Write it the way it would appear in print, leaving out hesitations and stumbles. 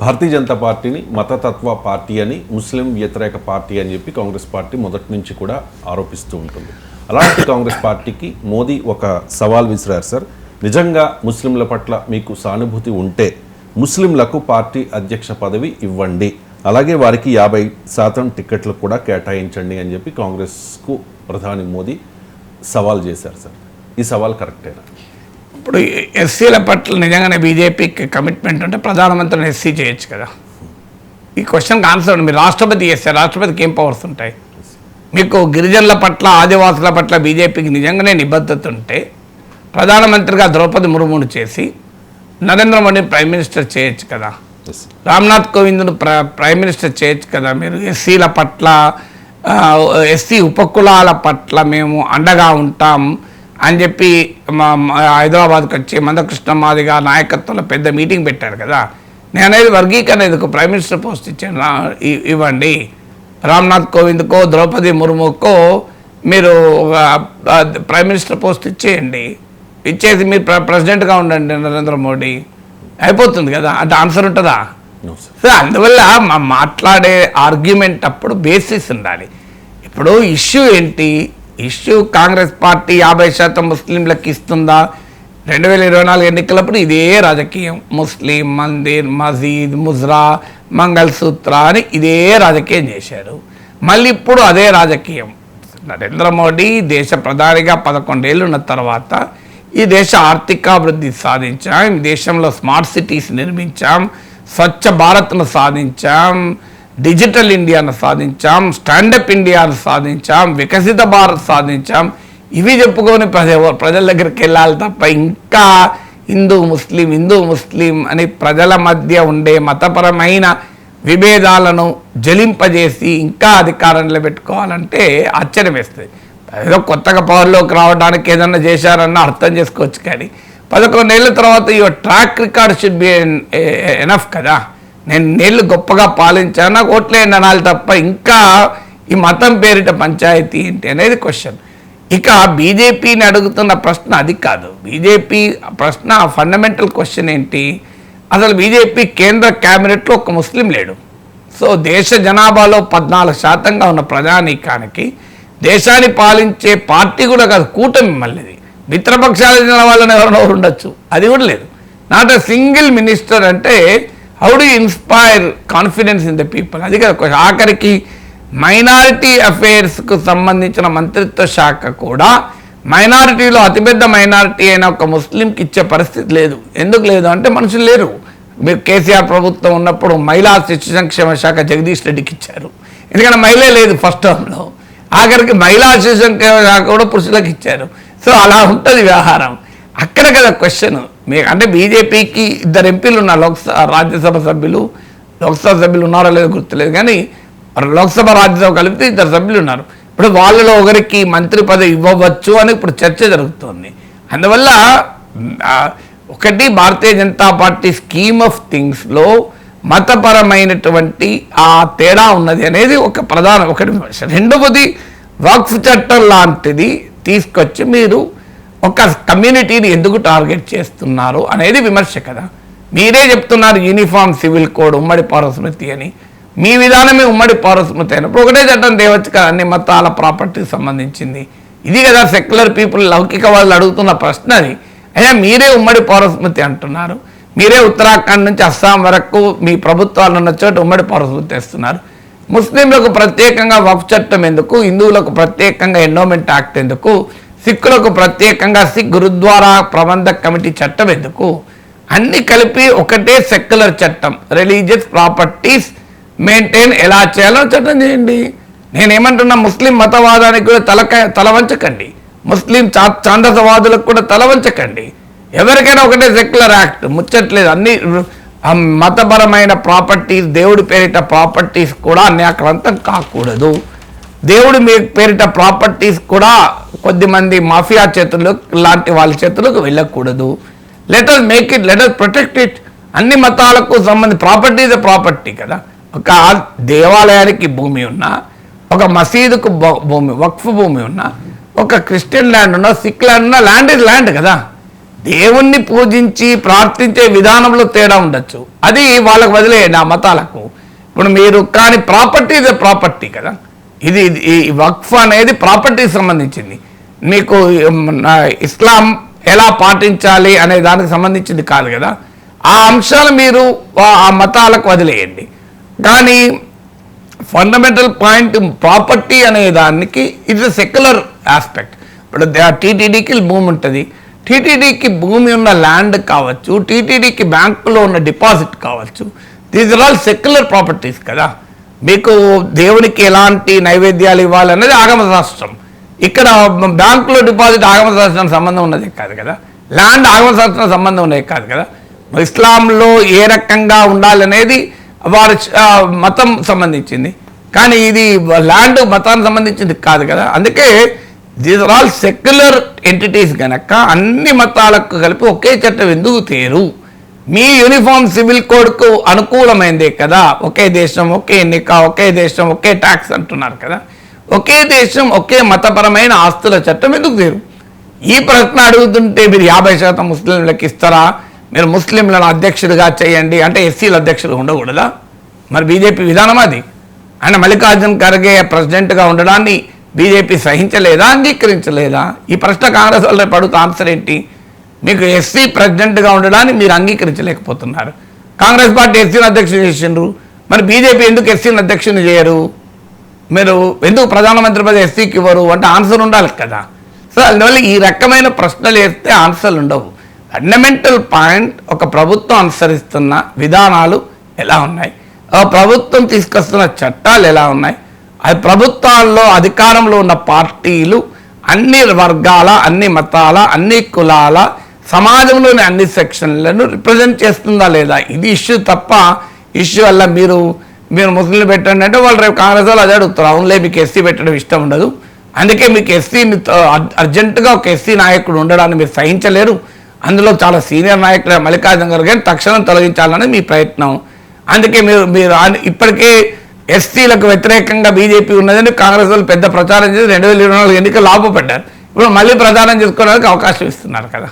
భారతీయ జనతా పార్టీని మతతత్వ పార్టీ అని, ముస్లిం వ్యతిరేక పార్టీ అని చెప్పి కాంగ్రెస్ పార్టీ మొదటి నుంచి కూడా ఆరోపిస్తూ ఉంటుంది. అలాంటి కాంగ్రెస్ పార్టీకి మోదీ ఒక సవాల్ విసిరారు సార్. నిజంగా ముస్లింల పట్ల మీకు సానుభూతి ఉంటే ముస్లింలకు పార్టీ అధ్యక్ష పదవి ఇవ్వండి, అలాగే వారికి 50% టికెట్లు కూడా కేటాయించండి అని చెప్పి కాంగ్రెస్కు ప్రధాని మోదీ సవాల్ చేశారు సార్. ఈ సవాల్ కరెక్టేనా? ఇప్పుడు ఎస్సీల పట్ల నిజంగానే బీజేపీకి కమిట్మెంట్ ఉంటే ప్రధానమంత్రిని ఎస్సీ చేయొచ్చు కదా. ఈ క్వశ్చన్కి ఆన్సర్ ఉంది. మీరు రాష్ట్రపతి చేస్తారు, రాష్ట్రపతికి ఏం పవర్స్ ఉంటాయి? మీకు గిరిజనుల పట్ల, ఆదివాసుల పట్ల బీజేపీకి నిజంగానే నిబద్ధత ఉంటే ప్రధానమంత్రిగా ద్రౌపది ముర్మును చేసి నరేంద్ర మోడీ ప్రైమ్ మినిస్టర్ చేయొచ్చు కదా. రామ్నాథ్ కోవింద్ను ప్రైమ్ మినిస్టర్ చేయొచ్చు కదా. మీరు ఎస్సీల పట్ల, ఎస్సీ ఉపకులాల పట్ల మేము అండగా ఉంటాం అని చెప్పి హైదరాబాద్కి వచ్చి మందకృష్ణ మాదిగ నాయకత్వంలో పెద్ద మీటింగ్ పెట్టారు కదా. నేను అనేది వర్గీకరణ ఎందుకు ప్రైమ్ మినిస్టర్ పోస్ట్ ఇచ్చాను ఇవ్వండి. రామ్నాథ్ కోవింద్కో ద్రౌపది ముర్ముకో మీరు ప్రైమ్ మినిస్టర్ పోస్ట్ ఇచ్చేయండి. ఇచ్చేసి మీరు ప్రెసిడెంట్గా ఉండండి నరేంద్ర మోడీ, అయిపోతుంది కదా. అంటే ఆన్సర్ ఉంటుందా? సో అందువల్ల మాట్లాడే ఆర్గ్యుమెంట్ అప్పుడు బేసిస్ ఉండాలి. ఇప్పుడు ఇష్యూ ఏంటి? ఇష్యూ కాంగ్రెస్ పార్టీ 50% ముస్లింలకు ఇస్తుందా? 2024 ఎన్నికలప్పుడు ఇదే రాజకీయం. ముస్లిం, మందిర్, మసీద్, ముజ్రా, మంగళసూత్ర అని ఇదే రాజకీయం చేశారు. మళ్ళీ ఇప్పుడు అదే రాజకీయం. నరేంద్ర మోడీ దేశ ప్రధానిగా 11 ఏళ్ళు ఉన్న తర్వాత ఈ దేశ ఆర్థికాభివృద్ధి సాధించాం, ఈ దేశంలో స్మార్ట్ సిటీస్ నిర్మించాం, స్వచ్ఛ భారత్ను సాధించాం, డిజిటల్ ఇండియాను సాధించాం, స్టాండప్ ఇండియాను సాధించాం, వికసిత భారత్ సాధించాం. ఇవి చెప్పుకొని ప్రజల దగ్గరికి వెళ్ళాలి తప్ప ఇంకా హిందూ ముస్లిం అని ప్రజల మధ్య ఉండే మతపరమైన విభేదాలను జలింపజేసి ఇంకా అధికారంలో పెట్టుకోవాలంటే ఆశ్చర్యం వేస్తుంది. ఏదో కొత్తగా పవర్లోకి రావడానికి ఏదన్నా చేశారన్న అర్థం చేసుకోవచ్చు, కానీ 11 ఏళ్ళ తర్వాత ఈ track record should be enough కదా. నేను నేళ్ళు గొప్పగా పాలించాను, నాకు ఓట్లేయండి అనాలి తప్ప ఇంకా ఈ మతం పేరిట పంచాయతీ ఏంటి అనేది క్వశ్చన్. ఇక బీజేపీని అడుగుతున్న ప్రశ్న అది కాదు. బీజేపీ ప్రశ్న ఫండమెంటల్ క్వశ్చన్ ఏంటి? అసలు బీజేపీ కేంద్ర క్యాబినెట్లో ఒక ముస్లిం లేడు. సో దేశ జనాభాలో 14% ఉన్న ప్రజానీకానికి దేశాన్ని పాలించే పార్టీ కూడా కాదు, కూటమి. మళ్ళీ మిత్రపక్షాలు చెందిన వాళ్ళని ఎవరైనా ఉండొచ్చు, అది కూడా లేదు. Not a single minister. అంటే how do inspire confidence in the people? అది కదా. ఆఖరికి మైనారిటీ అఫైర్స్కు సంబంధించిన మంత్రిత్వ శాఖ కూడా మైనారిటీలో అతిపెద్ద మైనారిటీ అయిన ఒక ముస్లింకి ఇచ్చే పరిస్థితి లేదు. ఎందుకు లేదు అంటే మనుషులు లేరు. మీరు కేసీఆర్ ప్రభుత్వం ఉన్నప్పుడు మహిళా శిశు సంక్షేమ శాఖ జగదీష్ రెడ్డికి ఇచ్చారు, ఎందుకంటే మహిళే లేదు ఫస్ట్ టర్మ్లో. ఆఖరికి మహిళా శిశు సంక్షేమ శాఖ కూడా పురుషులకు ఇచ్చారు. సో అలా ఉంటుంది వ్యవహారం. అక్కడ కదా క్వశ్చన్. అంటే బీజేపీకి 2 ఎంపీలు ఉన్నారు, రాజ్యసభ సభ్యులు. లోక్సభ సభ్యులు ఉన్నారో లేదో గుర్తులేదు, కానీ లోక్సభ రాజ్యసభ కలిపితే 2 సభ్యులు ఉన్నారు. ఇప్పుడు వాళ్ళలో ఒకరికి మంత్రి పదవి ఇవ్వవచ్చు అని ఇప్పుడు చర్చ జరుగుతోంది. అందువల్ల ఒకటి, Bharatiya Janata party scheme of థింగ్స్లో మతపరమైనటువంటి ఆ తేడా ఉన్నది అనేది ఒక ఒకటి విమర్శ. రెండవది, వక్ఫ్ చట్టం లాంటిది తీసుకొచ్చి మీరు ఒక కమ్యూనిటీని ఎందుకు టార్గెట్ చేస్తున్నారు అనేది విమర్శ కదా. మీరే చెప్తున్నారు యూనిఫామ్ సివిల్ కోడ్, ఉమ్మడి పౌరస్మృతి అని. మీ విధానమే ఉమ్మడి పౌరస్మృతి అయినప్పుడు ఒకటే చట్టం తేవచ్చు కదా, అన్ని మతాల ప్రాపర్టీకి సంబంధించింది. ఇది కదా సెక్యులర్ పీపుల్, లౌకిక వాళ్ళు అడుగుతున్న ప్రశ్న అది. అయినా మీరే ఉమ్మడి పౌరస్మృతి అంటున్నారు. మీరే ఉత్తరాఖండ్ నుంచి అస్సాం వరకు మీ ప్రభుత్వాలు ఉన్న చోట ఉమ్మడి పౌరస్మృతి తెస్తున్నారు. ముస్లింలకు ప్రత్యేకంగా వక్ఫ్ చట్టం ఎందుకు? హిందువులకు ప్రత్యేకంగా ఎండోమెంట్ యాక్ట్ ఎందుకు? సిక్కులకు ప్రత్యేకంగా సిక్ గురుద్వారా ప్రబంధక్ కమిటీ చట్టం ఎందుకు? అన్నీ కలిపి ఒకటే సెక్యులర్ చట్టం, రిలీజియస్ ప్రాపర్టీస్ మెయింటైన్ ఎలా చేయాలో చట్టం చేయండి. నేనేమంటున్నా, ముస్లిం మతవాదానికి కూడా తల వంచకండి, ముస్లిం ఛాందసవాదులకు కూడా తల వంచకండి. ఎవరికైనా ఒకటే సెక్యులర్ యాక్ట్, ముచ్చట్లేదు. అన్ని మతపరమైన ప్రాపర్టీస్, దేవుడి పేరిట ప్రాపర్టీస్ కూడా అన్యాక్రాంతం కాకూడదు. దేవుడి పేరిట ప్రాపర్టీస్ కూడా కొద్దిమంది మాఫియా చేతుల్లో లాంటి వాళ్ళ చేతులకు వెళ్ళకూడదు. Let us make it, let us protect it. అన్ని మతాలకు సంబంధించి ప్రాపర్టీ కదా. ఒక దేవాలయానికి భూమి ఉన్నా, ఒక మసీదుకు భూమి, వక్ఫ్ భూమి ఉన్నా, ఒక క్రిస్టియన్ ల్యాండ్ ఉన్నా, సిక్ ల్యాండ్ ఉన్నా, ల్యాండ్ ఇస్ ల్యాండ్ కదా. దేవుణ్ణి పూజించి ప్రార్థించే విధానంలో తేడా ఉండొచ్చు, అది వాళ్ళకు వదిలేయండి ఆ మతాలకు. ఇప్పుడు మీరు కానీ ప్రాపర్టీ ఇదే ప్రాపర్టీ కదా, ఇది ఈ వక్ఫ్ అనేది ప్రాపర్టీకి సంబంధించింది. మీకు ఇస్లాం ఎలా పాటించాలి అనే దానికి సంబంధించింది కాదు కదా. ఆ అంశాలు మీరు ఆ మతాలకు వదిలేయండి. కానీ ఫండమెంటల్ పాయింట్ ప్రాపర్టీ అనే దానికి ఇట్స్ సెక్యులర్ ఆస్పెక్ట్. ఇప్పుడు టీటీడీకి భూమి ఉంటుంది, టీటీడీకి భూమి ఉన్న ల్యాండ్ కావచ్చు, టీటీడీకి బ్యాంకులో ఉన్న డిపాజిట్ కావచ్చు, these are all secular properties కదా. మీకు దేవునికి ఎలాంటి నైవేద్యాలు ఇవ్వాలనేది ఆగమ శాస్త్రం. ఇక్కడ బ్యాంకులో డిపాజిట్ ఆగమ శాస్త్రానికి సంబంధం ఉన్నది కాదు కదా, ల్యాండ్ ఆగమ శాస్త్రం సంబంధం ఉన్నది కాదు కదా. ఇస్లాంలో ఏ రకంగా ఉండాలనేది వారి మతం సంబంధించింది, కానీ ఇది ల్యాండ్ మతానికి సంబంధించింది కాదు కదా. అందుకే these are all secular entities కనుక అన్ని మతాలకు కలిపి ఒకే చట్టం ఎందుకు తేరు? మీ యూనిఫామ్ సివిల్ కోడ్కు అనుకూలమైందే కదా. ఒకే దేశం ఒకే ఎన్నిక, ఒకే దేశం ఒకే ట్యాక్స్ అంటున్నారు కదా. ఒకే దేశం ఒకే మతపరమైన ఆస్తుల చట్టం ఎందుకు తేరు? ఈ ప్రశ్న అడుగుతుంటే మీరు 50% ముస్లింలకు ఇస్తారా, మీరు ముస్లింలను అధ్యక్షుడిగా చేయండి అంటే ఎస్సీల అధ్యక్షుడు ఉండకూడదా? మరి బీజేపీ విధానం అది. ఆయన మల్లికార్జున్ ఖర్గే ప్రెసిడెంట్గా ఉండడాన్ని బీజేపీ సహించలేదా, అంగీకరించలేదా? ఈ ప్రశ్న కాంగ్రెస్ వాళ్ళు రేపు అడుగుతా ఆన్సర్ ఏంటి? మీకు ఎస్సీ ప్రెసిడెంట్గా ఉండడాన్ని మీరు అంగీకరించలేకపోతున్నారు. కాంగ్రెస్ పార్టీ ఎస్సీని అధ్యక్షుడు చేసిండ్రు, మరి బీజేపీ ఎందుకు ఎస్సీని అధ్యక్షుని చేయరు? మీరు ఎందుకు ప్రధానమంత్రి పదవి ఎస్సీకి ఇవ్వరు అంటే ఆన్సర్ ఉండాలి కదా. సో అందువల్ల ఈ రకమైన ప్రశ్నలు వేస్తే ఆన్సర్లు ఉండవు. ఫండమెంటల్ పాయింట్ ఒక ప్రభుత్వం అనుసరిస్తున్న విధానాలు ఎలా ఉన్నాయి, ఆ ప్రభుత్వం తీసుకొస్తున్న చట్టాలు ఎలా ఉన్నాయి, అది ప్రభుత్వాల్లో అధికారంలో ఉన్న పార్టీలు అన్ని వర్గాల, అన్ని మతాల, అన్ని కులాల, సమాజంలోని అన్ని సెక్షన్లను రిప్రజెంట్ చేస్తుందా లేదా, ఇది ఇష్యూ తప్ప ఇష్యూ వల్ల మీరు ముస్లింలు పెట్టండి అంటే వాళ్ళు రేపు కాంగ్రెస్ వాళ్ళు అదే అడుగుతారు. అవునులే మీకు ఎస్సీ పెట్టడం ఇష్టం ఉండదు, అందుకే మీకు ఎస్సీని అర్జెంటుగా ఒక ఎస్సీ నాయకుడు ఉండడాన్ని మీరు సహించలేరు, అందులో చాలా సీనియర్ నాయకులు మల్లికార్జున ఖర్గే తక్షణం తొలగించాలని మీ ప్రయత్నం. అందుకే మీరు ఇప్పటికే ఎస్సీలకు వ్యతిరేకంగా బీజేపీ ఉన్నదని కాంగ్రెస్ వాళ్ళు పెద్ద ప్రచారం చేసి 2024 ఎన్నికలు లాభపడ్డారు. ఇప్పుడు మళ్ళీ ప్రచారం చేసుకోవడానికి అవకాశం ఇస్తున్నారు కదా.